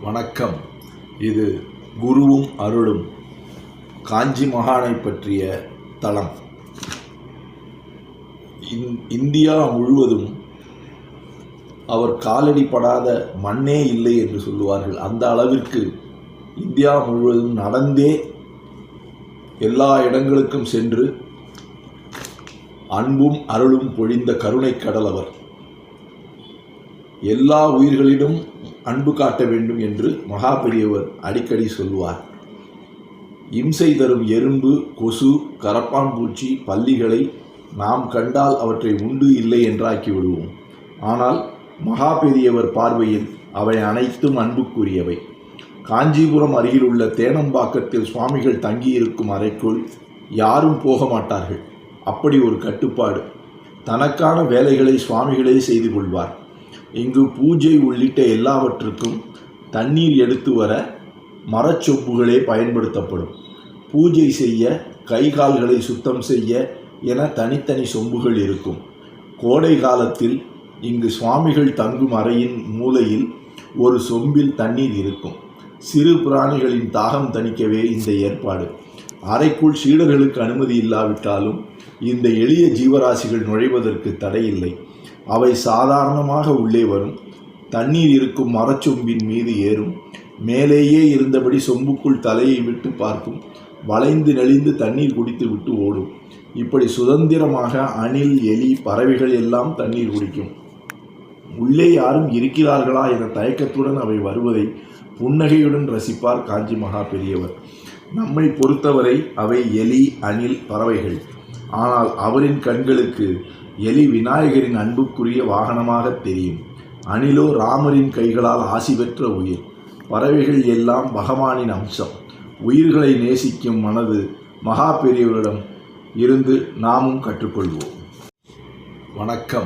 வணக்கம். இது குருவும் அருளும் காஞ்சி மகானை பற்றிய தளம். இந்தியா முழுவதும் அவர் காலடி படாத மண்ணே இல்லை என்று சொல்லுவார்கள். அந்த அளவிற்கு இந்தியா முழுவதும் நடந்தே எல்லா இடங்களுக்கும் சென்று அன்பும் அருளும் பொழிந்த கருணை கடல் அவர். எல்லா உயிர்களிடம் அன்பு காட்ட வேண்டும் என்று மகா பெரியவர் அடிக்கடி சொல்லுவார். இம்சை தரும் எறும்பு, கொசு, கரப்பான்பூச்சி, பல்லிகளை நாம் கண்டால் அவற்றை உண்டு இல்லை என்றாக்கி விடுவோம். ஆனால் மகா பெரியவர் பார்வையில் அவை அனைத்தும் அன்புக்குரியவை. காஞ்சிபுரம் அருகில் உள்ள தேனம்பாக்கத்தில் சுவாமிகள் தங்கியிருக்கும் அறைக்குள் யாரும் போக மாட்டார்கள். அப்படி ஒரு கட்டுப்பாடு. தனக்கான வேலைகளை சுவாமிகளே செய்து கொள்வார். இங்கு பூஜை உள்ளிட்ட எல்லாவற்றுக்கும் தண்ணீர் எடுத்து வர மரச்சொம்புகளே பயன்படுத்தப்படும். பூஜை செய்ய, கை கால்களை சுத்தம் செய்ய என தனித்தனி சொம்புகள் இருக்கும். கோடை காலத்தில் இங்கு சுவாமிகள் தங்கும் அறையின் மூலையில் ஒரு சொம்பில் தண்ணீர் இருக்கும். சிறு பிராணிகளின் தாகம் தணிக்கவே இந்த ஏற்பாடு. அறைக்குள் சீடர்களுக்கு அனுமதி இல்லாவிட்டாலும் இந்த எளிய ஜீவராசிகள் நுழைவதற்கு தடையில்லை. அவை சாதாரணமாக உள்ளே வரும். தண்ணீர் இருக்கும் மரச்சொம்பின் மீது ஏறும். மேலேயே இருந்தபடி சொம்புக்குள் தலையை விட்டு பார்க்கும். வளைந்து நெளிந்து தண்ணீர் குடித்து விட்டு ஓடும். இப்படி சுதந்திரமாக அணில், எலி, பறவைகள் எல்லாம் தண்ணீர் குடிக்கும். உள்ளே யாரும் இருக்கிறார்களா என தயக்கத்துடன் அவை வருவதை புன்னகையுடன் ரசிப்பார் காஞ்சி மகா பெரியவர். நம்மை பொறுத்தவரை அவை எலி, அணில், பறவைகள். ஆனால் அவரின் கண்களுக்கு எலி விநாயகரின் அன்புக்குரிய வாகனமாக தெரியும். அணிலோ ராமரின் கைகளால் ஆசி பெற்ற உயிர். பறவைகள் எல்லாம் பகவானின் அம்சம். உயிர்களை நேசிக்கும் மனது மகா பெரியவரிடம் இருந்து நாமும் கற்றுக்கொள்வோம். வணக்கம்.